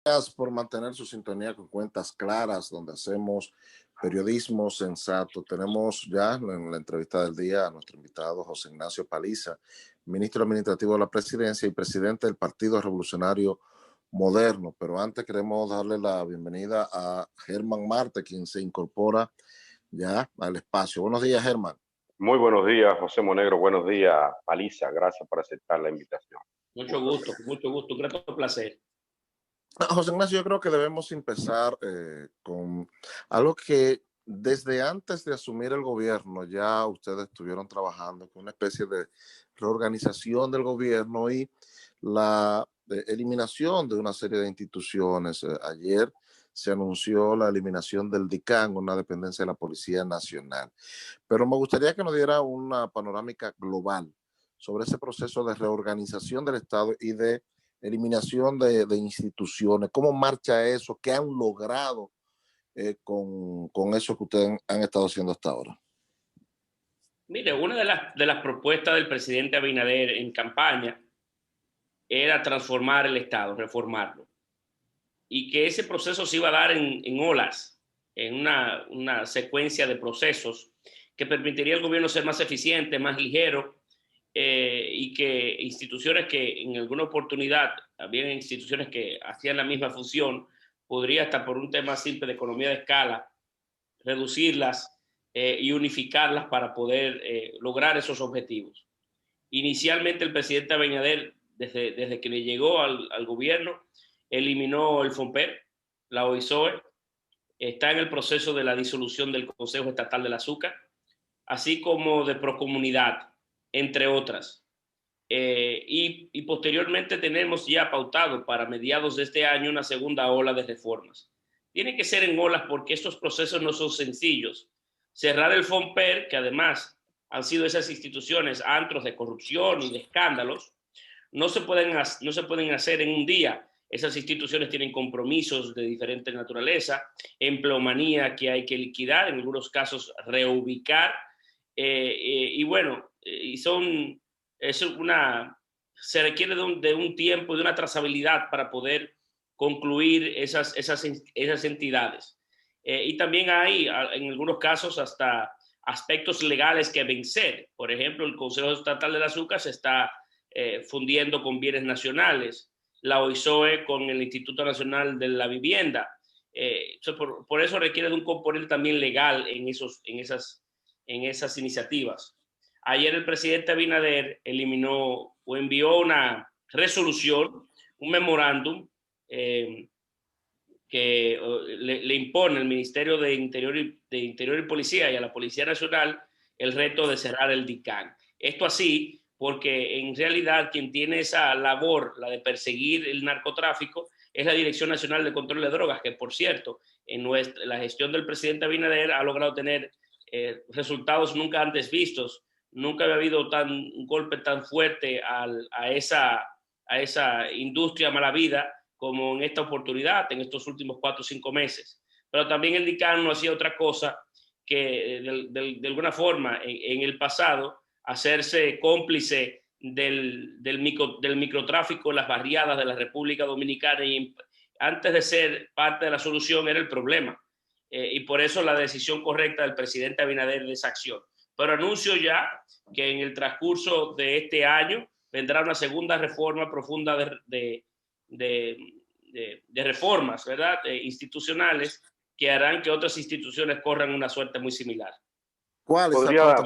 Gracias por mantener su sintonía con Cuentas Claras, donde hacemos periodismo sensato. Tenemos ya en la entrevista del día a nuestro invitado José Ignacio Paliza, ministro administrativo de la Presidencia y presidente del Partido Revolucionario Moderno. Pero antes queremos darle la bienvenida a Germán Marte, quien se incorpora ya al espacio. Buenos días, Germán. Muy buenos días, José Monegro. Buenos días, Paliza. Gracias por aceptar la invitación. Mucho gusto, un grato placer. José Ignacio, yo creo que debemos empezar con algo que desde antes de asumir el gobierno ya ustedes estuvieron trabajando con una especie de reorganización del gobierno y la eliminación de una serie de instituciones. Ayer se anunció la eliminación del DICAN, una dependencia de la Policía Nacional. Pero me gustaría que nos diera una panorámica global sobre ese proceso de reorganización del Estado y de eliminación de instituciones. ¿Cómo marcha eso? ¿Qué han logrado con eso que ustedes han estado haciendo hasta ahora? Mire, una de las propuestas del presidente Abinader en campaña era transformar el Estado, reformarlo. Y que ese proceso se iba a dar en olas, en una secuencia de procesos que permitiría al gobierno ser más eficiente, más ligero, y que instituciones que en alguna oportunidad, había instituciones que hacían la misma función, podría hasta por un tema simple de economía de escala, reducirlas y unificarlas para poder lograr esos objetivos. Inicialmente el presidente Abinader, desde que le llegó al gobierno, eliminó el FONPER, la OISOE, está en el proceso de la disolución del Consejo Estatal del Azúcar, así como de Procomunidad, entre otras. Y posteriormente tenemos ya pautado para mediados de este año una segunda ola de reformas. Tiene que ser en olas porque estos procesos no son sencillos. Cerrar el FONPER, que además han sido esas instituciones antros de corrupción y de escándalos, no se pueden hacer en un día. Esas instituciones tienen compromisos de diferente naturaleza, empleomanía que hay que liquidar, en algunos casos reubicar, y bueno, se requiere de un tiempo y de una trazabilidad para poder concluir esas entidades. Y también hay, en algunos casos, hasta aspectos legales que vencer. Por ejemplo, el Consejo Estatal del Azúcar se está fundiendo con bienes nacionales, la OISOE con el Instituto Nacional de la Vivienda. Por eso requiere de un componente también legal en esas iniciativas. Ayer el presidente Abinader eliminó o envió una resolución, un memorándum que le impone al Ministerio de Interior y Policía y a la Policía Nacional el reto de cerrar el DICAN. Esto así porque en realidad quien tiene esa labor, la de perseguir el narcotráfico, es la Dirección Nacional de Control de Drogas, que por cierto, la gestión del presidente Abinader ha logrado tener resultados nunca antes vistos. Nunca había habido un golpe tan fuerte a esa industria mala vida como en esta oportunidad, en estos últimos 4 o 5 meses. Pero también el DICAN no hacía otra cosa que de alguna forma en el pasado hacerse cómplice del microtráfico en las barriadas de la República Dominicana, y antes de ser parte de la solución era el problema. Y por eso la decisión correcta del presidente Abinader de esa acción. Pero anuncio ya que en el transcurso de este año vendrá una segunda reforma profunda de reformas, ¿verdad? Institucionales que harán que otras instituciones corran una suerte muy similar. ¿Cuáles?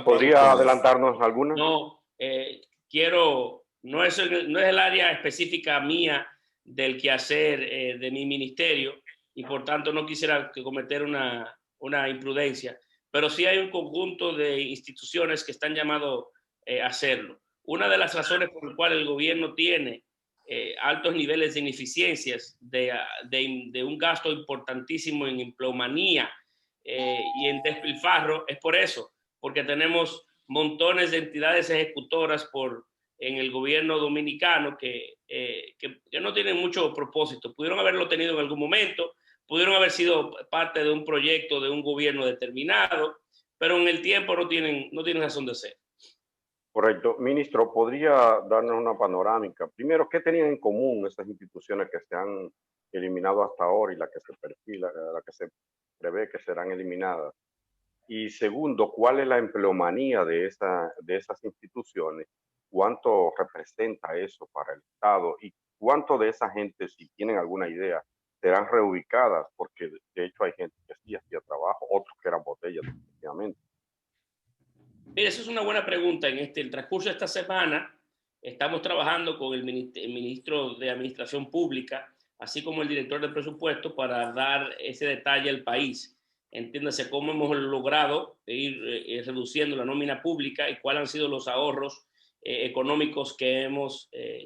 ¿Podría adelantarnos alguna? No, no es el área específica mía del quehacer de mi ministerio, y por tanto no quisiera cometer una imprudencia, pero sí hay un conjunto de instituciones que están llamados a hacerlo. Una de las razones por las cuales el gobierno tiene altos niveles de ineficiencias, de un gasto importantísimo en empleomanía y en despilfarro, es por eso, porque tenemos montones de entidades ejecutoras en el gobierno dominicano que no tienen mucho propósito. Pudieron haberlo tenido en algún momento, pudieron haber sido parte de un proyecto de un gobierno determinado, pero en el tiempo no tienen razón de ser. Correcto. Ministro, ¿podría darnos una panorámica? Primero, ¿qué tenían en común estas instituciones que se han eliminado hasta ahora y la que se perfila, la que se prevé que serán eliminadas? Y segundo, ¿cuál es la empleomanía de esas instituciones? ¿Cuánto representa eso para el Estado? ¿Y cuánto de esa gente, si tienen alguna idea, serán reubicadas? Porque de hecho hay gente que sí hacía trabajo, otros que eran botellas, definitivamente. Mira, eso es una buena pregunta. En el transcurso de esta semana estamos trabajando con el ministro de Administración Pública, así como el director de presupuesto, para dar ese detalle al país. Entiéndase cómo hemos logrado ir reduciendo la nómina pública y cuáles han sido los ahorros económicos que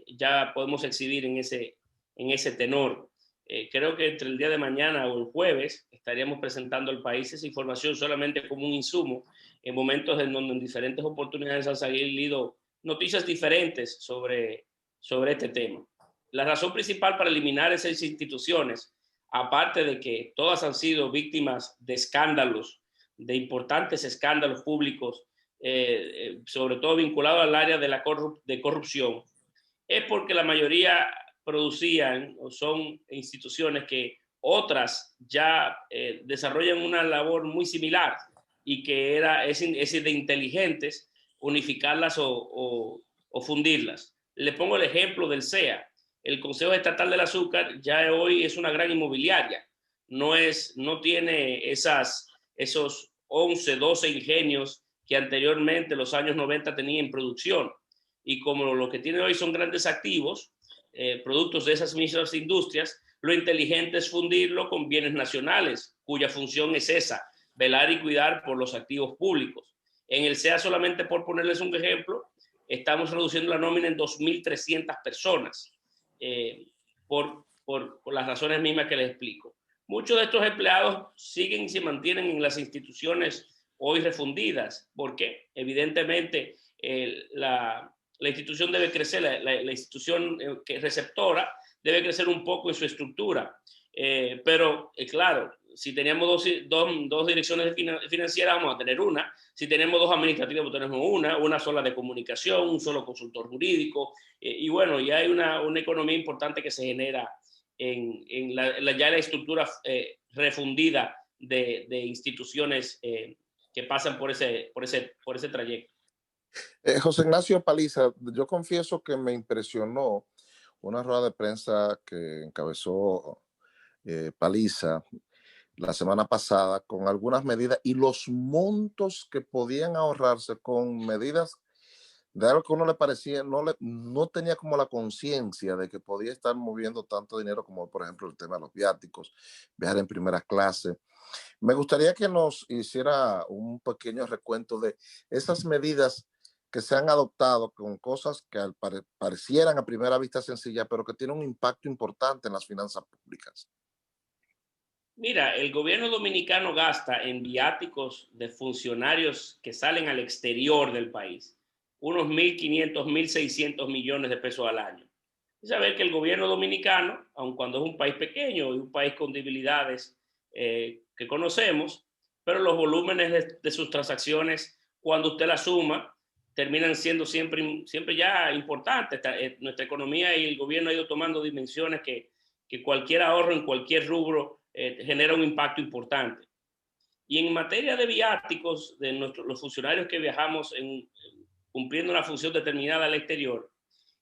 ya podemos exhibir en ese tenor. Creo que entre el día de mañana o el jueves estaríamos presentando al país esa información solamente como un insumo en momentos en donde en diferentes oportunidades han salido noticias diferentes sobre este tema. La razón principal para eliminar esas instituciones, aparte de que todas han sido víctimas de escándalos, de importantes escándalos públicos, sobre todo vinculados al área de corrupción, es porque la mayoría producían o son instituciones que otras ya desarrollan una labor muy similar y que es de inteligentes unificarlas o fundirlas. Le pongo el ejemplo del CEA. El Consejo Estatal del Azúcar ya hoy es una gran inmobiliaria. No tiene esos 11, 12 ingenios que anteriormente, en los años 90, tenía en producción. Y como lo que tiene hoy son grandes activos, productos de esas mismas industrias, lo inteligente es fundirlo con bienes nacionales, cuya función es esa, velar y cuidar por los activos públicos. En el SEA, solamente por ponerles un ejemplo, estamos reduciendo la nómina en 2.300 personas, por las razones mismas que les explico. Muchos de estos empleados siguen y se mantienen en las instituciones hoy refundidas, porque evidentemente la institución debe crecer, la institución receptora debe crecer un poco en su estructura. Pero, claro, si teníamos dos direcciones financieras, vamos a tener una. Si tenemos dos administrativas, pues tenemos una sola de comunicación, un solo consultor jurídico. Y bueno, ya hay una economía importante que se genera en la estructura refundida de instituciones que pasan por ese trayecto. José Ignacio Paliza, yo confieso que me impresionó una rueda de prensa que encabezó Paliza la semana pasada con algunas medidas y los montos que podían ahorrarse con medidas de algo que a uno le parecía, no tenía como la conciencia de que podía estar moviendo tanto dinero como por ejemplo el tema de los viáticos, viajar en primera clase. Me gustaría que nos hiciera un pequeño recuento de esas medidas que se han adoptado con cosas que parecieran a primera vista sencillas, pero que tienen un impacto importante en las finanzas públicas. Mira, el gobierno dominicano gasta en viáticos de funcionarios que salen al exterior del país unos 1.500, 1.600 millones de pesos al año. Y saber que el gobierno dominicano, aun cuando es un país pequeño y un país con debilidades que conocemos, pero los volúmenes de sus transacciones, cuando usted las suma, terminan siendo siempre ya importantes. Nuestra economía y el gobierno ha ido tomando dimensiones que cualquier ahorro en cualquier rubro genera un impacto importante. Y en materia de viáticos, de los funcionarios que viajamos cumpliendo una función determinada al exterior,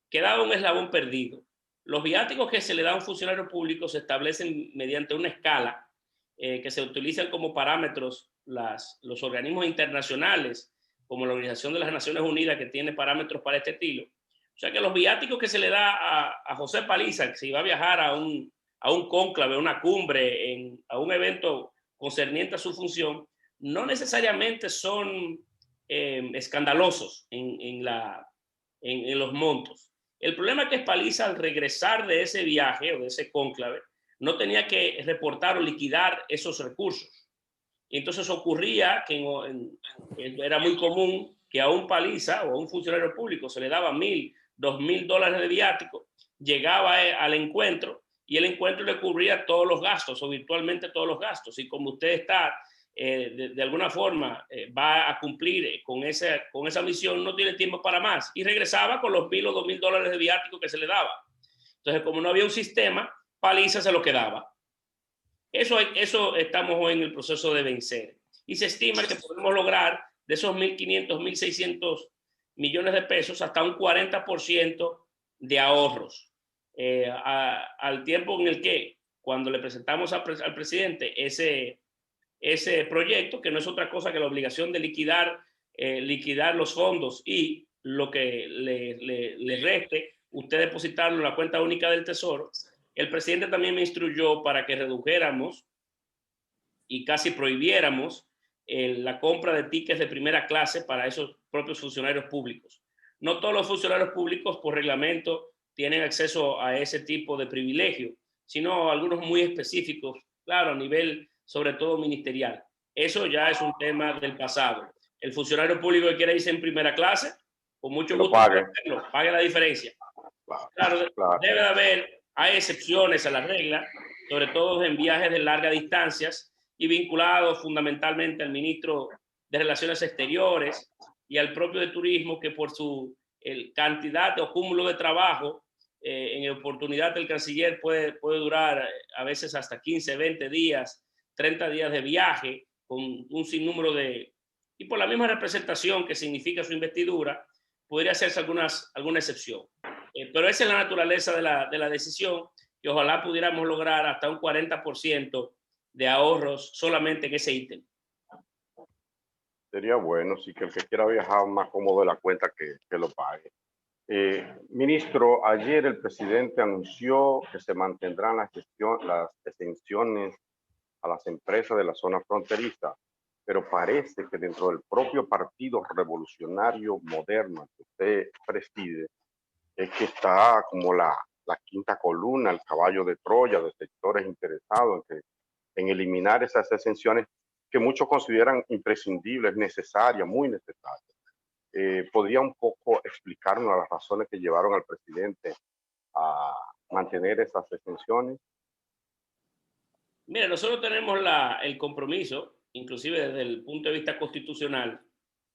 quedaba un eslabón perdido. Los viáticos que se le da a un funcionario público se establecen mediante una escala que se utilizan como parámetros los organismos internacionales, como la Organización de las Naciones Unidas, que tiene parámetros para este estilo. O sea que los viáticos que se le da a José Paliza, que se iba a viajar a un cónclave, a una cumbre, a un evento concerniente a su función, no necesariamente son escandalosos en los montos. El problema es que Paliza, al regresar de ese viaje o de ese cónclave, no tenía que reportar o liquidar esos recursos. Y entonces ocurría que era muy común que a un Paliza o a un funcionario público se le daba $1,000, $2,000 de viático, llegaba al encuentro y el encuentro le cubría todos los gastos o virtualmente todos los gastos. Y como usted está de alguna forma va a cumplir con esa misión, no tiene tiempo para más. Y regresaba con los $1,000 o $2,000 de viático que se le daba. Entonces, como no había un sistema paliza se lo quedaba. Eso estamos hoy en el proceso de vencer. Y se estima que podemos lograr de esos 1.500, 1.600 millones de pesos hasta un 40% de ahorros. Al tiempo en el que, cuando le presentamos al presidente ese proyecto, que no es otra cosa que la obligación de liquidar los fondos y lo que le reste, usted depositarlo en la cuenta única del Tesoro, el presidente también me instruyó para que redujéramos y casi prohibiéramos la compra de tickets de primera clase para esos propios funcionarios públicos. No todos los funcionarios públicos por reglamento tienen acceso a ese tipo de privilegio, sino algunos muy específicos, claro, a nivel sobre todo ministerial. Eso ya es un tema del pasado. El funcionario público que quiera irse en primera clase, con mucho gusto pague la diferencia. Claro, debe de haber, hay excepciones a la regla, sobre todo en viajes de largas distancias y vinculados fundamentalmente al ministro de Relaciones Exteriores y al propio de Turismo, que por su cantidad o cúmulo de trabajo, en oportunidad del canciller puede durar a veces hasta 15, 20 días, 30 días de viaje, con un sinnúmero y por la misma representación que significa su investidura, podría hacerse alguna excepción. Pero esa es la naturaleza de la decisión, que ojalá pudiéramos lograr hasta un 40% de ahorros solamente en ese ítem. Sería bueno, sí, que el que quiera viajar más cómodo de la cuenta que lo pague. Ministro, ayer el presidente anunció que se mantendrán las exenciones a las empresas de la zona fronteriza, pero parece que dentro del propio Partido Revolucionario Moderno que usted preside, es que está como la quinta columna, el caballo de Troya de sectores interesados en eliminar esas exenciones que muchos consideran imprescindibles, necesarias, muy necesarias. ¿Podría un poco explicarnos las razones que llevaron al presidente a mantener esas exenciones? Mira, nosotros tenemos el compromiso, inclusive desde el punto de vista constitucional,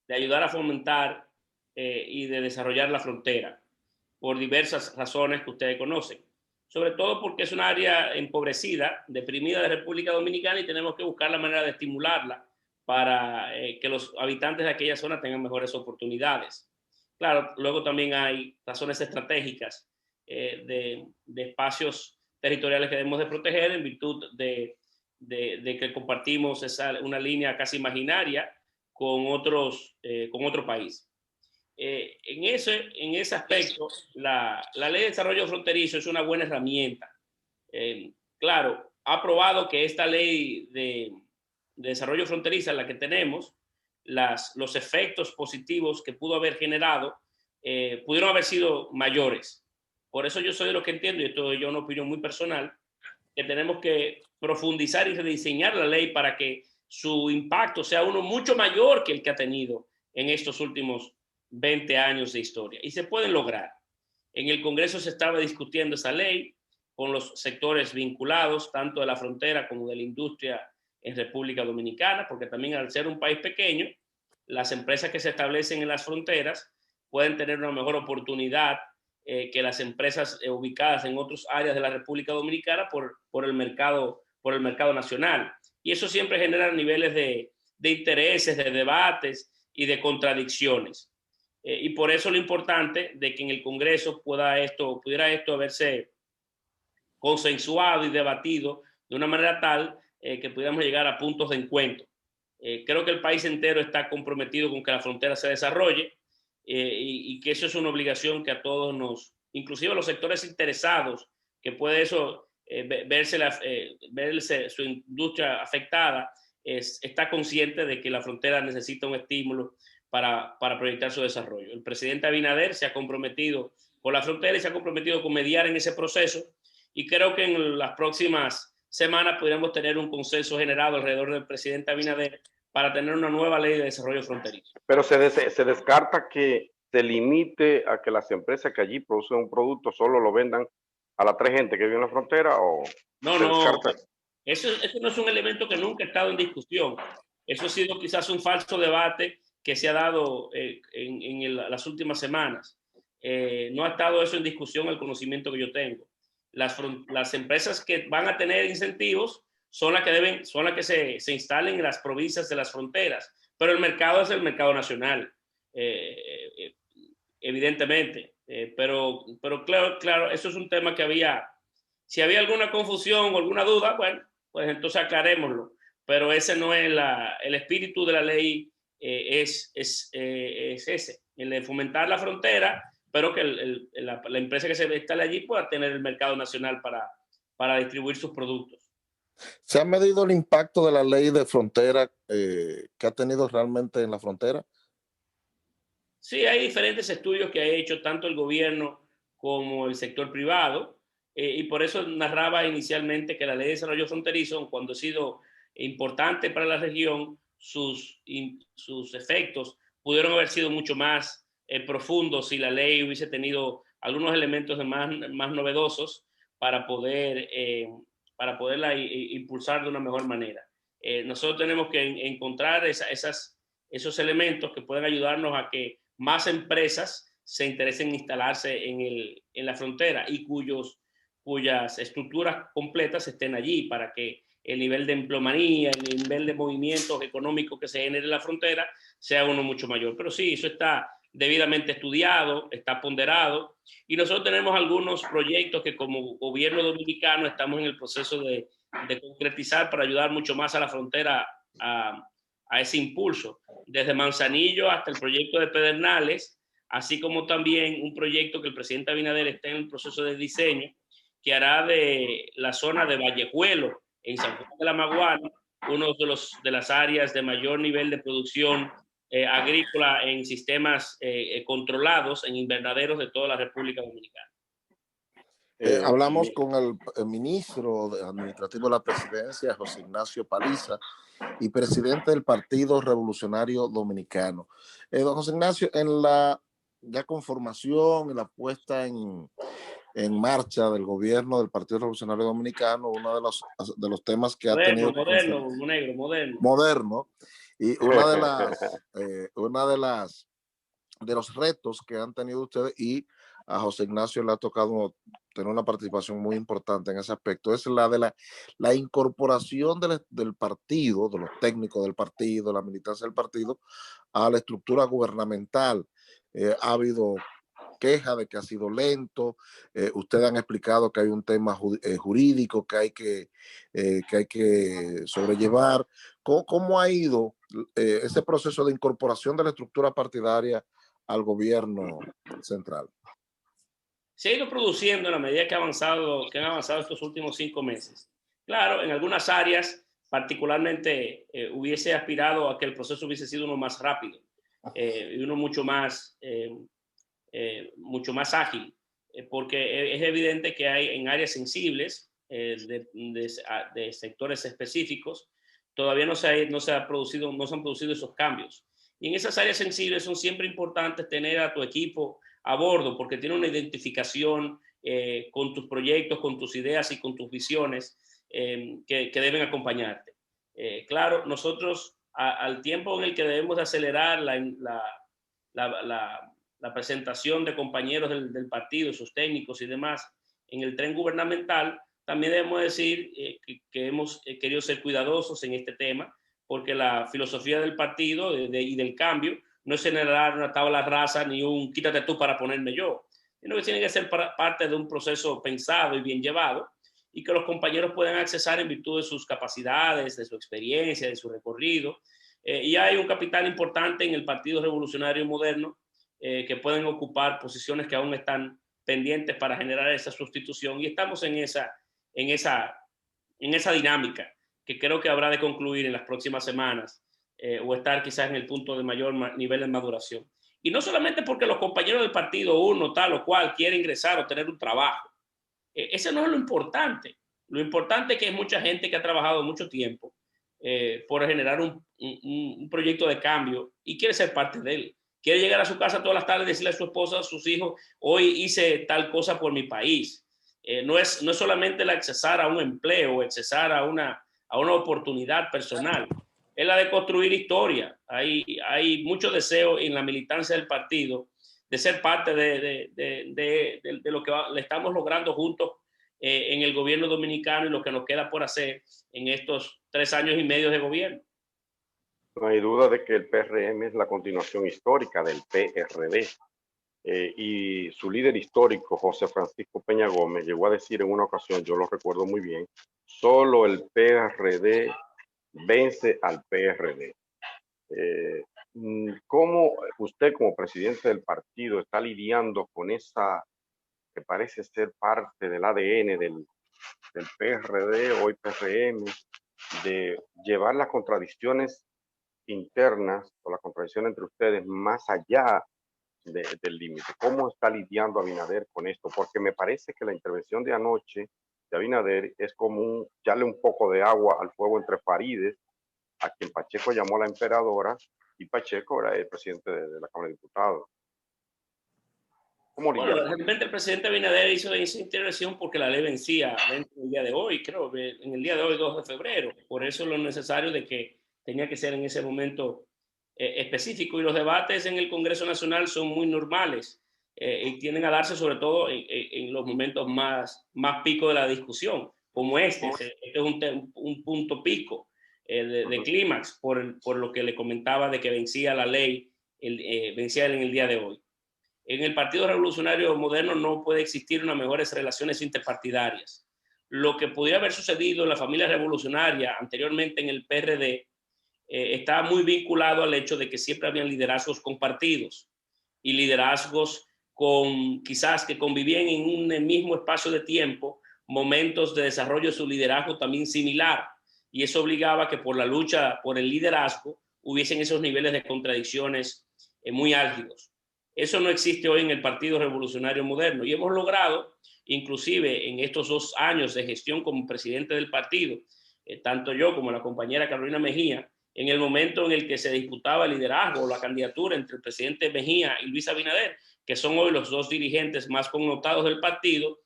de ayudar a fomentar y de desarrollar la frontera por diversas razones que ustedes conocen. Sobre todo porque es un área empobrecida, deprimida de República Dominicana y tenemos que buscar la manera de estimularla para que los habitantes de aquella zona tengan mejores oportunidades. Claro, luego también hay razones estratégicas de espacios territoriales que debemos de proteger en virtud de que compartimos una línea casi imaginaria con otro país. En ese aspecto, la Ley de Desarrollo Fronterizo es una buena herramienta. Claro, ha probado que esta ley de desarrollo fronteriza, la que tenemos, los efectos positivos que pudo haber generado, pudieron haber sido mayores. Por eso yo soy de los que entiendo, y esto es una opinión muy personal, que tenemos que profundizar y rediseñar la ley para que su impacto sea uno mucho mayor que el que ha tenido en estos últimos 20 años de historia. Y se pueden lograr. En el Congreso se estaba discutiendo esa ley con los sectores vinculados, tanto de la frontera como de la industria en República Dominicana, porque también al ser un país pequeño, las empresas que se establecen en las fronteras pueden tener una mejor oportunidad que las empresas ubicadas en otras áreas de la República Dominicana por el mercado nacional. Y eso siempre genera niveles de intereses, de debates y de contradicciones. Y por eso lo importante de que en el Congreso pudiera esto haberse consensuado y debatido de una manera tal que pudiéramos llegar a puntos de encuentro. Creo que el país entero está comprometido con que la frontera se desarrolle y que eso es una obligación que a todos inclusive a los sectores interesados, que puede eso verse su industria afectada, está consciente de que la frontera necesita un estímulo para proyectar su desarrollo. El presidente Abinader se ha comprometido con la frontera y se ha comprometido con mediar en ese proceso, y creo que en las próximas semanas podríamos tener un consenso generado alrededor del presidente Abinader para tener una nueva ley de desarrollo fronterizo. Pero se descarta que se limite a que las empresas que allí producen un producto solo lo vendan a las 3 gente que vive en la frontera, o no, eso no es un elemento que nunca ha estado en discusión. Eso ha sido quizás un falso debate que se ha dado en las últimas semanas. No ha estado eso en discusión al conocimiento que yo tengo. las empresas que van a tener incentivos son las que se instalen en las provincias de las fronteras, pero el mercado es el mercado nacional, evidentemente. Pero claro, eso es un tema que si había alguna confusión o alguna duda, bueno, pues entonces aclarémoslo. Pero ese no es el espíritu de la ley, es ese, el de fomentar la frontera, pero que la empresa que se instale allí pueda tener el mercado nacional para distribuir sus productos. ¿Se ha medido el impacto de la ley de frontera que ha tenido realmente en la frontera? Sí, hay diferentes estudios que ha hecho tanto el gobierno como el sector privado, y por eso narraba inicialmente que la ley de desarrollo fronterizo, cuando ha sido importante para la región, sus efectos pudieron haber sido mucho más profundos si la ley hubiese tenido algunos elementos más novedosos para poderla impulsar de una mejor manera. Nosotros tenemos que encontrar esos elementos que pueden ayudarnos a que más empresas se interesen en instalarse en la frontera y cuyas estructuras completas estén allí para que el nivel de empleomanía, el nivel de movimientos económicos que se genere en la frontera sea uno mucho mayor. Pero sí, eso está debidamente estudiado, está ponderado, y nosotros tenemos algunos proyectos que como gobierno dominicano estamos en el proceso de concretizar para ayudar mucho más a la frontera a ese impulso, desde Manzanillo hasta el proyecto de Pedernales, así como también un proyecto que el presidente Abinader está en el proceso de diseño, que hará de la zona de Vallejuelo, en San Juan de la Maguana, uno de las áreas de mayor nivel de producción agrícola en sistemas controlados, en invernaderos de toda la República Dominicana. Hablamos con el ministro administrativo de la presidencia, José Ignacio Paliza, y presidente del Partido Revolucionario Dominicano. Don José Ignacio, en la ya conformación y la puesta en marcha del gobierno del Partido Revolucionario Dominicano, uno de los temas que ha tenido moderno, y de los retos que han tenido ustedes, y a José Ignacio le ha tocado tener una participación muy importante en ese aspecto, es la de la incorporación del partido, de los técnicos del partido, la militancia del partido, a la estructura gubernamental. Ha habido queja de que ha sido lento, ustedes han explicado que hay un tema jurídico que hay que sobrellevar. ¿Cómo ha ido ese proceso de incorporación de la estructura partidaria al gobierno central? Se ha ido produciendo en la medida que han avanzado estos últimos 5 meses. Claro, en algunas áreas, particularmente, hubiese aspirado a que el proceso hubiese sido uno más rápido y uno mucho más ágil, porque es evidente que hay en áreas sensibles de sectores específicos, todavía no se han producido esos cambios. Y en esas áreas sensibles son siempre importantes tener a tu equipo a bordo, porque tiene una identificación con tus proyectos, con tus ideas y con tus visiones que deben acompañarte. Claro, nosotros al tiempo en el que debemos acelerar la presentación de compañeros del partido, sus técnicos y demás en el tren gubernamental, también debemos decir que hemos querido ser cuidadosos en este tema, porque la filosofía del partido y del cambio no es generar una tabla rasa ni un quítate tú para ponerme yo, sino que tiene que ser parte de un proceso pensado y bien llevado, y que los compañeros puedan accesar en virtud de sus capacidades, de su experiencia, de su recorrido. Y hay un capital importante en el Partido Revolucionario Moderno que pueden ocupar posiciones que aún están pendientes para generar esa sustitución, y estamos en esa dinámica que creo que habrá de concluir en las próximas semanas o estar quizás en el punto de mayor nivel de maduración. Y no solamente porque los compañeros del partido, uno tal o cual, quiere ingresar o tener un trabajo. Ese no es lo importante. Lo importante es que hay mucha gente que ha trabajado mucho tiempo por generar un proyecto de cambio y quiere ser parte de él. Quiere llegar a su casa todas las tardes y decirle a su esposa, a sus hijos, hoy hice tal cosa por mi país. No es solamente el accesar a un empleo o accesar a una oportunidad personal. Es la de construir historia. Hay mucho deseo en la militancia del partido de ser parte de lo que le estamos logrando juntos en el gobierno dominicano y lo que nos queda por hacer en estos 3 años y medio de gobierno. No hay duda de que el PRM es la continuación histórica del PRD. Y su líder histórico, José Francisco Peña Gómez, llegó a decir en una ocasión, yo lo recuerdo muy bien, solo el PRD vence al PRD. ¿Cómo usted como presidente del partido está lidiando con esa que parece ser parte del ADN del PRD, hoy PRM, de llevar las contradicciones internas o la contradicción entre ustedes más allá del límite? ¿Cómo está lidiando Abinader con esto? Porque me parece que la intervención de anoche de Abinader es como echarle un poco de agua al fuego entre Farides, a quien Pacheco llamó la emperadora, y Pacheco era el presidente de la Cámara de Diputados. ¿Cómo Bueno, lidiar? de repente el presidente Abinader hizo esa intervención porque la ley vencía dentro del día de hoy, creo, en el día de hoy, 2 de febrero. Por eso lo necesario de que tenía que ser en ese momento específico. Y los debates en el Congreso Nacional son muy normales y tienden a darse sobre todo en los momentos más pico de la discusión, como este. Este es un punto pico de clímax por lo que le comentaba de que vencía la ley, vencía en el día de hoy. En el Partido Revolucionario Moderno no puede existir unas mejores relaciones interpartidarias. Lo que pudiera haber sucedido en la familia revolucionaria anteriormente en el PRD está muy vinculado al hecho de que siempre habían liderazgos compartidos y liderazgos quizás que convivían en un mismo espacio de tiempo, momentos de desarrollo de su liderazgo también similar. Y eso obligaba a que por la lucha por el liderazgo hubiesen esos niveles de contradicciones muy álgidos. Eso no existe hoy en el Partido Revolucionario Moderno y hemos logrado, inclusive en estos 2 años de gestión como presidente del partido, tanto yo como la compañera Carolina Mejía, en el momento en el que se disputaba el liderazgo o la candidatura entre el presidente Mejía y Luis Abinader, que son hoy los 2 dirigentes más connotados del partido,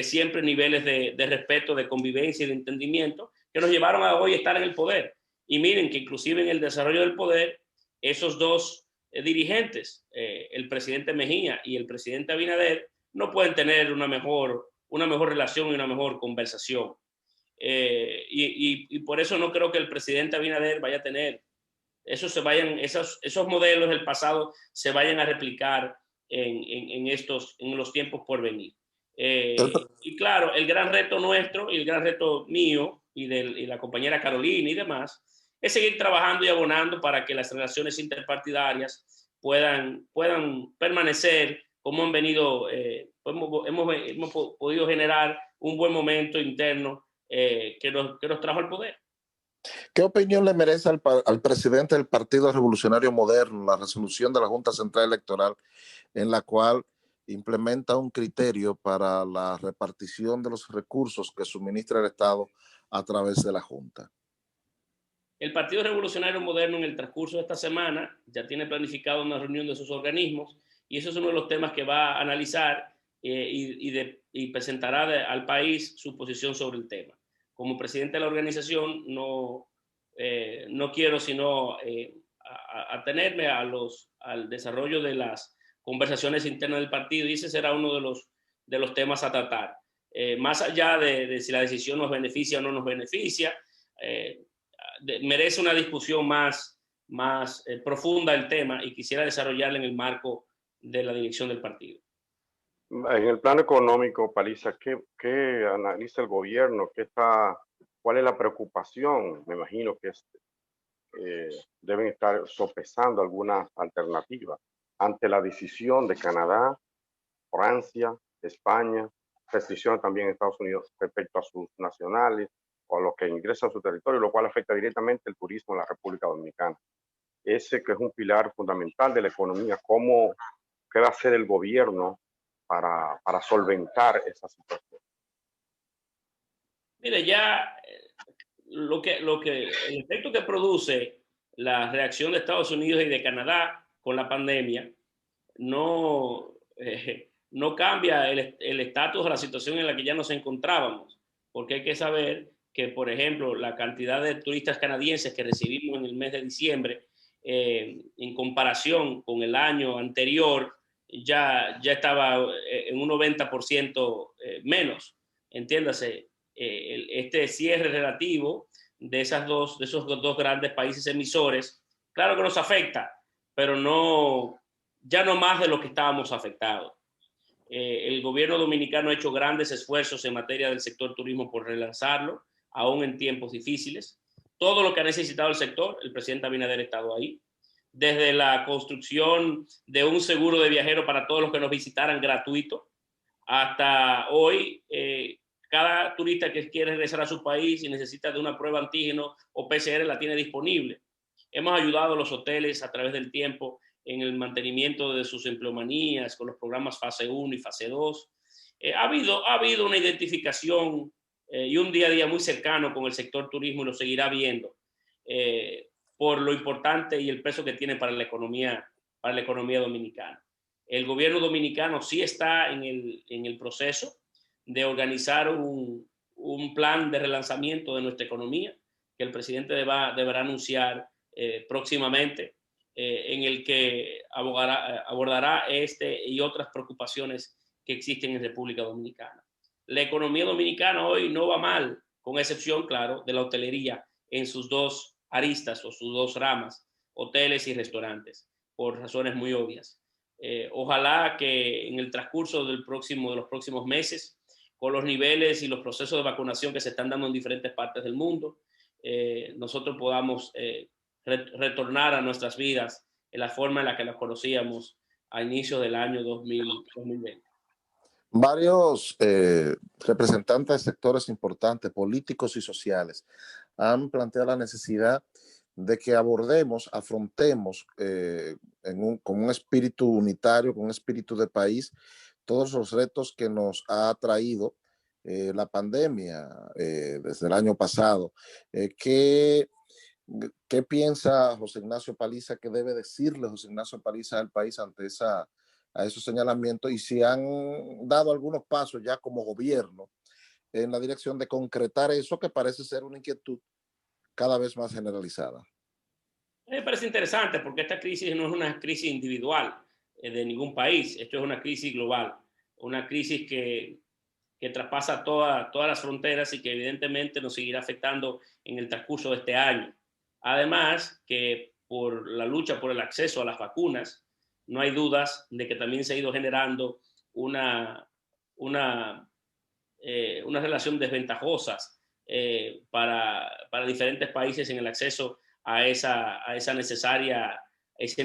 siempre niveles de respeto, de convivencia y de entendimiento que nos llevaron a hoy estar en el poder. Y miren que inclusive en el desarrollo del poder, esos 2 dirigentes, el presidente Mejía y el presidente Abinader, no pueden tener una mejor relación y una mejor conversación. Y por eso no creo que el presidente Abinader vaya a tener, esos modelos del pasado se vayan a replicar en los tiempos por venir. Y claro, el gran reto nuestro y el gran reto mío y la compañera Carolina y demás es seguir trabajando y abonando para que las relaciones interpartidarias puedan permanecer como han venido, hemos podido generar un buen momento interno que nos trajo al poder. ¿Qué opinión le merece al presidente del Partido Revolucionario Moderno la resolución de la Junta Central Electoral en la cual implementa un criterio para la repartición de los recursos que suministra el Estado a través de la Junta? El Partido Revolucionario Moderno en el transcurso de esta semana ya tiene planificado una reunión de sus organismos y eso es uno de los temas que va a analizar y presentará al país su posición sobre el tema. Como presidente de la organización no quiero sino atenerme al desarrollo de las conversaciones internas del partido y ese será uno de los temas a tratar. Más allá de si la decisión nos beneficia o no nos beneficia, merece una discusión más profunda el tema y quisiera desarrollarla en el marco de la dirección del partido. En el plano económico, Paliza, ¿qué analiza el gobierno? ¿Cuál es la preocupación? Me imagino que deben estar sopesando algunas alternativas ante la decisión de Canadá, Francia, España, restricciones también en Estados Unidos respecto a sus nacionales o a los que ingresan a su territorio, lo cual afecta directamente el turismo en la República Dominicana. Ese que es un pilar fundamental de la economía, ¿qué va a hacer el gobierno para solventar esa situación? Mire, ya el efecto que produce la reacción de Estados Unidos y de Canadá con la pandemia no cambia el estatus de la situación en la que ya nos encontrábamos, porque hay que saber que, por ejemplo, la cantidad de turistas canadienses que recibimos en el mes de diciembre, en comparación con el año anterior, ya estaba en un 90% menos. entiéndase, este cierre relativo de esos dos grandes países emisores, claro que nos afecta, pero ya no más de lo que estábamos afectados. El gobierno dominicano ha hecho grandes esfuerzos en materia del sector turismo por relanzarlo, aún en tiempos difíciles. Todo lo que ha necesitado el sector, el presidente Abinader ha estado ahí. Desde la construcción de un seguro de viajero para todos los que nos visitaran gratuito, hasta hoy, cada turista que quiere regresar a su país y necesita de una prueba antígeno o PCR la tiene disponible. Hemos ayudado a los hoteles a través del tiempo en el mantenimiento de sus empleomanías con los programas fase 1 y fase 2. Ha habido una identificación y un día a día muy cercano con el sector turismo y lo seguirá viendo por lo importante y el peso que tiene para la economía dominicana. El gobierno dominicano sí está en el proceso de organizar un plan de relanzamiento de nuestra economía que el presidente deberá anunciar próximamente, en el que abordará este y otras preocupaciones que existen en República Dominicana. La economía dominicana hoy no va mal, con excepción, claro, de la hotelería en sus dos aristas o sus dos ramas, hoteles y restaurantes, por razones muy obvias. Ojalá que en el transcurso de los próximos meses, con los niveles y los procesos de vacunación que se están dando en diferentes partes del mundo, nosotros podamos retornar a nuestras vidas en la forma en la que las conocíamos a inicios del año 2020. Varios representantes de sectores importantes, políticos y sociales, han planteado la necesidad de que afrontemos con un espíritu unitario, con un espíritu de país, todos los retos que nos ha traído la pandemia desde el año pasado. ¿Qué piensa José Ignacio Paliza? ¿Qué debe decirle José Ignacio Paliza al país ante a esos señalamientos? Y si han dado algunos pasos ya como gobierno en la dirección de concretar eso, que parece ser una inquietud cada vez más generalizada. Me parece interesante porque esta crisis no es una crisis individual de ningún país, esto es una crisis global, una crisis que traspasa todas las fronteras y que evidentemente nos seguirá afectando en el transcurso de este año. Además, que por la lucha por el acceso a las vacunas, no hay dudas de que también se ha ido generando una relación desventajosa para diferentes países en el acceso a ese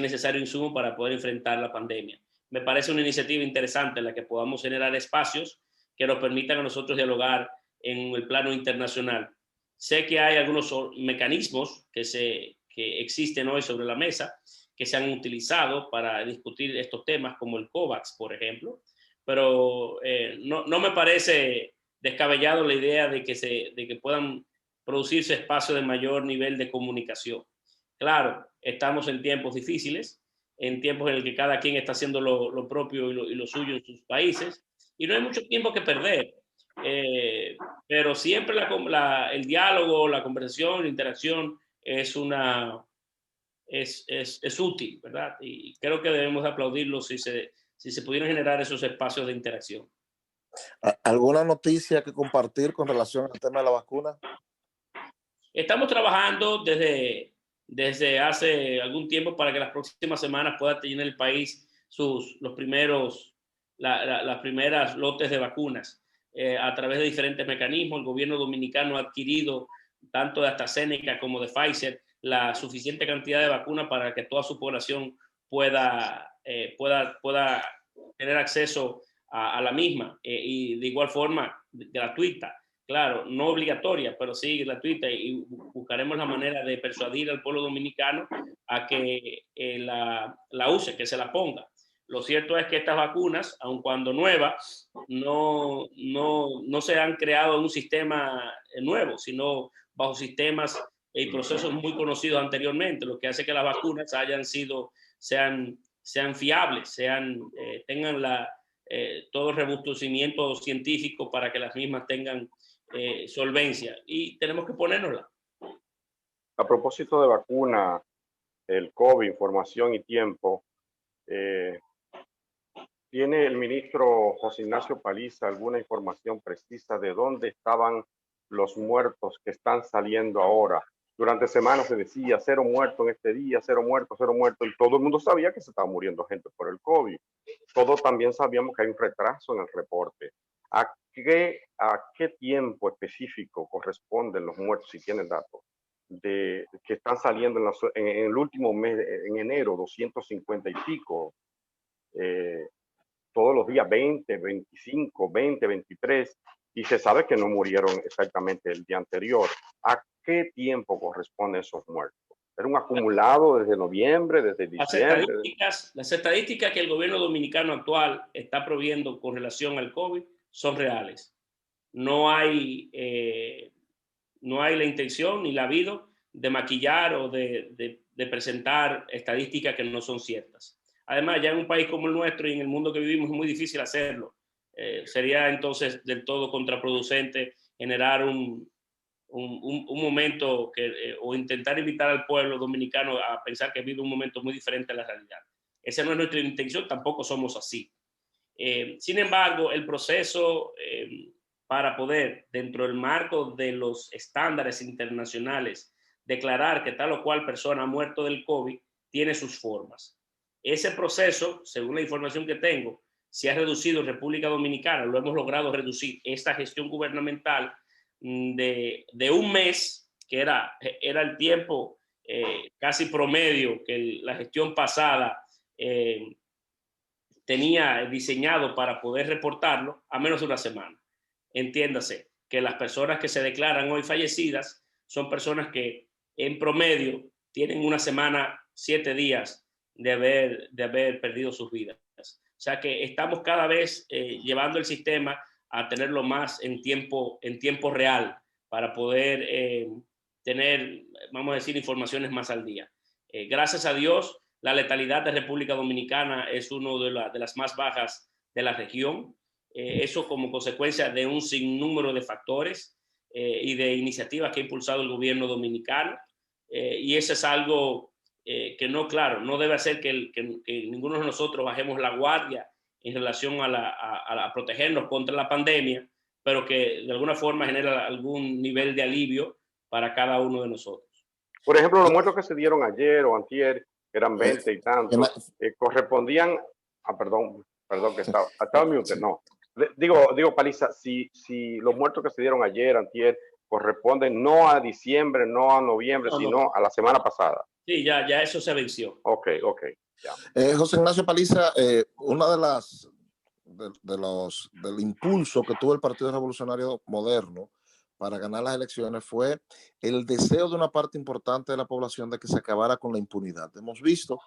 necesario insumo para poder enfrentar la pandemia. Me parece una iniciativa interesante en la que podamos generar espacios que nos permitan a nosotros dialogar en el plano internacional. Sé que hay algunos mecanismos que existen hoy sobre la mesa que se han utilizado para discutir estos temas, como el COVAX, por ejemplo, pero no me parece descabellado la idea de que puedan producirse espacios de mayor nivel de comunicación. Claro, estamos en tiempos difíciles, en tiempos en el que cada quien está haciendo lo propio y lo suyo en sus países, y no hay mucho tiempo que perder. Pero siempre el diálogo, la conversación, la interacción es útil, ¿verdad? Y creo que debemos aplaudirlo si se pudieran generar esos espacios de interacción. ¿Alguna noticia que compartir con relación al tema de la vacuna? Estamos trabajando desde hace algún tiempo para que las próximas semanas pueda tener el país las primeras lotes de vacunas a través de diferentes mecanismos. El gobierno dominicano ha adquirido tanto de AstraZeneca como de Pfizer la suficiente cantidad de vacunas para que toda su población pueda tener acceso a la misma y de igual forma gratuita. Claro, no obligatoria, pero sí gratuita, y buscaremos la manera de persuadir al pueblo dominicano a que la use, que se la ponga. Lo cierto es que estas vacunas, aun cuando nuevas, no se han creado en un sistema nuevo, sino bajo sistemas y procesos muy conocidos anteriormente, lo que hace que las vacunas sean fiables, tengan todo el robustecimiento científico para que las mismas tengan solvencia, y tenemos que ponérnosla. A propósito de vacuna, el COVID, información y tiempo, ¿Tiene el ministro José Ignacio Paliza alguna información precisa de dónde estaban los muertos que están saliendo ahora? Durante semanas se decía 0 muertos en este día, 0 muertos, 0 muertos, y todo el mundo sabía que se estaba muriendo gente por el COVID. Todos también sabíamos que hay un retraso en el reporte. ¿A qué tiempo específico corresponden los muertos, si tienen datos, de que están saliendo en el último mes, en enero, 250 y pico? Todos los días 20, 25, 20, 23, y se sabe que no murieron exactamente el día anterior. ¿A qué tiempo corresponden esos muertos? ¿Era un acumulado desde noviembre, desde diciembre? Las estadísticas que el gobierno dominicano actual está proveyendo con relación al COVID son reales. No hay la intención ni la ha habido de maquillar o de presentar estadísticas que no son ciertas. Además, ya en un país como el nuestro y en el mundo que vivimos es muy difícil hacerlo. Sería entonces del todo contraproducente generar un momento o intentar invitar al pueblo dominicano a pensar que vive un momento muy diferente a la realidad. Esa no es nuestra intención, tampoco somos así. Sin embargo, el proceso para poder, dentro del marco de los estándares internacionales, declarar que tal o cual persona ha muerto del COVID, tiene sus formas. Ese proceso, según la información que tengo, se ha reducido en República Dominicana, lo hemos logrado reducir esta gestión gubernamental de un mes, que era el tiempo casi promedio que la gestión pasada tenía diseñado para poder reportarlo, a menos de una semana. Entiéndase que las personas que se declaran hoy fallecidas son personas que en promedio tienen una semana, 7 días de haber perdido sus vidas. O sea que estamos cada vez llevando el sistema a tenerlo más en tiempo real para poder tener, vamos a decir, informaciones más al día. Gracias a Dios, la letalidad de República Dominicana es una de las más bajas de la región. Eso como consecuencia de un sinnúmero de factores y de iniciativas que ha impulsado el gobierno dominicano. Y eso es algo que no, claro, no debe hacer que ninguno de nosotros bajemos la guardia en relación a protegernos contra la pandemia, pero que de alguna forma genera algún nivel de alivio para cada uno de nosotros. Por ejemplo, los muertos que se dieron ayer o antier, eran 20 y tantos, correspondían, perdón que estaba en mute, no. Digo, Paliza, si los muertos que se dieron ayer, antier, corresponden no a diciembre, no a noviembre, sino a la semana pasada. Sí, ya eso se venció. Ok, ya. José Ignacio Paliza, una de las del impulso que tuvo el Partido Revolucionario Moderno para ganar las elecciones fue el deseo de una parte importante de la población de que se acabara con la impunidad. Hemos visto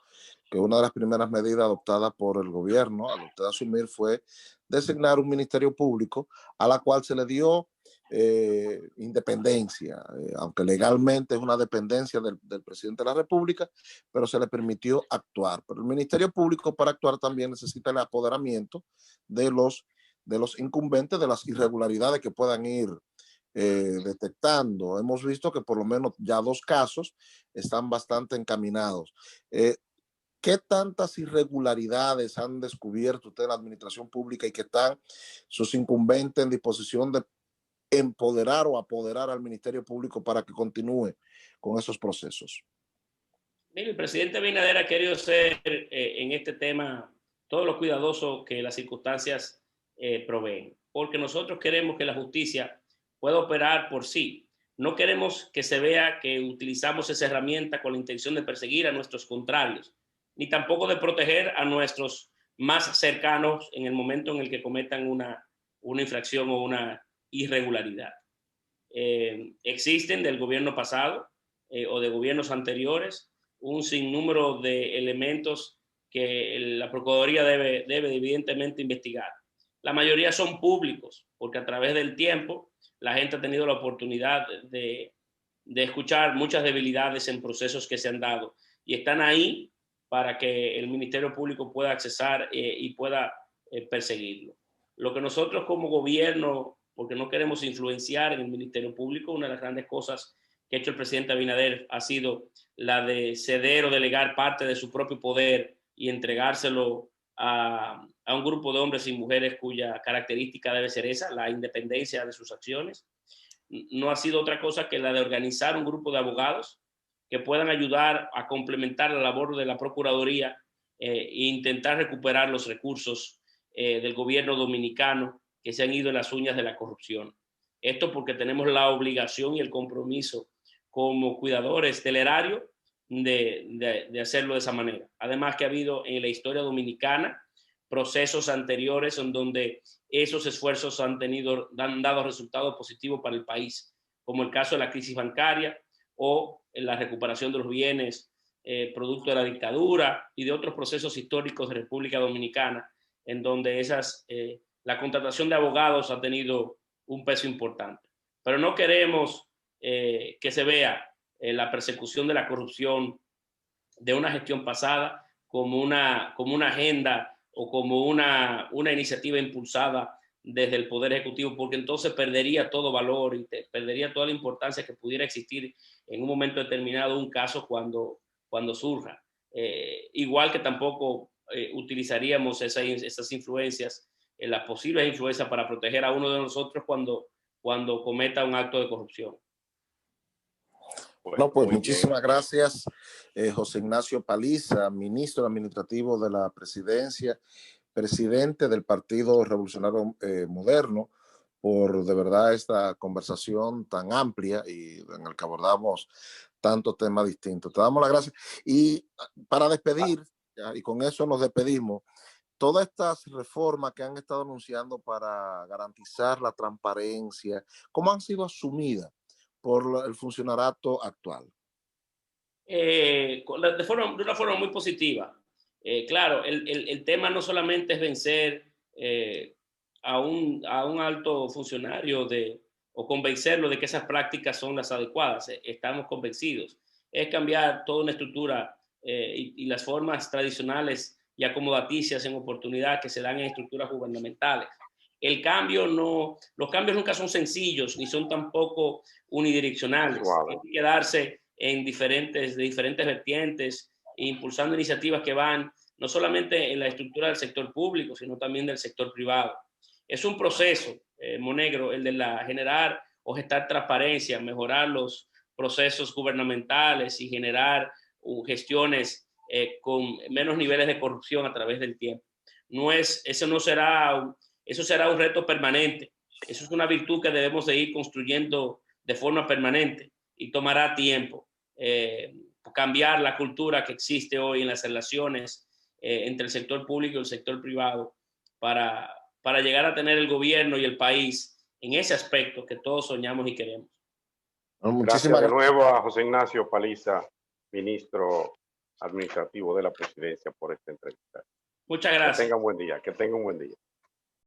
que una de las primeras medidas adoptadas por el gobierno al usted asumir fue designar un ministerio público a la cual se le dio independencia, aunque legalmente es una dependencia del presidente de la República, pero se le permitió actuar. Pero el Ministerio Público para actuar también necesita el apoderamiento de los incumbentes, de las irregularidades que puedan ir detectando. Hemos visto que por lo menos ya 2 casos están bastante encaminados. ¿Qué tantas irregularidades han descubierto ustedes en la administración pública y que están sus incumbentes en disposición de empoderar o apoderar al Ministerio Público para que continúe con esos procesos? Mire, el presidente Abinader ha querido ser en este tema todo lo cuidadoso que las circunstancias proveen, porque nosotros queremos que la justicia pueda operar por sí. No queremos que se vea que utilizamos esa herramienta con la intención de perseguir a nuestros contrarios, ni tampoco de proteger a nuestros más cercanos en el momento en el que cometan una infracción o una irregularidad. Existen del gobierno pasado o de gobiernos anteriores un sinnúmero de elementos que la Procuraduría debe evidentemente investigar. La mayoría son públicos, porque a través del tiempo la gente ha tenido la oportunidad de escuchar muchas debilidades en procesos que se han dado y están ahí para que el Ministerio Público pueda accesar y pueda perseguirlo. Lo que nosotros como gobierno, porque no queremos influenciar en el Ministerio Público, una de las grandes cosas que ha hecho el presidente Abinader ha sido la de ceder o delegar parte de su propio poder y entregárselo a un grupo de hombres y mujeres cuya característica debe ser esa, la independencia de sus acciones. No ha sido otra cosa que la de organizar un grupo de abogados que puedan ayudar a complementar la labor de la Procuraduría e intentar recuperar los recursos del gobierno dominicano que se han ido en las uñas de la corrupción. Esto porque tenemos la obligación y el compromiso como cuidadores del erario de hacerlo de esa manera. Además que ha habido en la historia dominicana procesos anteriores en donde esos esfuerzos han dado resultados positivos para el país, como el caso de la crisis bancaria o en la recuperación de los bienes producto de la dictadura y de otros procesos históricos de República Dominicana, en donde la contratación de abogados ha tenido un peso importante. Pero no queremos que se vea la persecución de la corrupción de una gestión pasada como una agenda o como una iniciativa impulsada desde el Poder Ejecutivo, porque entonces perdería todo valor y perdería toda la importancia que pudiera existir en un momento determinado un caso cuando surja. Igual que tampoco utilizaríamos esas influencias, las posibles influencias para proteger a uno de nosotros cuando cometa un acto de corrupción. No, pues muchísimas gracias, José Ignacio Paliza, ministro administrativo de la Presidencia, presidente del Partido Revolucionario Moderno, por de verdad esta conversación tan amplia y en la que abordamos tantos temas distintos. Te damos las gracias. Y para despedir, y con eso nos despedimos, todas estas reformas que han estado anunciando para garantizar la transparencia, ¿cómo han sido asumidas por el funcionariado actual? De una forma muy positiva. Claro, el tema no solamente es vencer a un alto funcionario o convencerlo de que esas prácticas son las adecuadas. Estamos convencidos. Es cambiar toda una estructura y las formas tradicionales y acomodaticias en oportunidad que se dan en estructuras gubernamentales. Los cambios nunca son sencillos ni son tampoco unidireccionales. Hay que darse de diferentes vertientes, impulsando iniciativas que van no solamente en la estructura del sector público, sino también del sector privado. Es un proceso, Monegro, el de generar o gestar transparencia, mejorar los procesos gubernamentales y generar gestiones con menos niveles de corrupción a través del tiempo. Eso será un reto permanente. Eso es una virtud que debemos de ir construyendo de forma permanente y tomará tiempo. Cambiar la cultura que existe hoy en las relaciones entre el sector público y el sector privado para llegar a tener el gobierno y el país en ese aspecto que todos soñamos y queremos. Gracias de nuevo a José Ignacio Paliza, ministro administrativo de la Presidencia, por esta entrevista. Muchas gracias. Que tenga un buen día.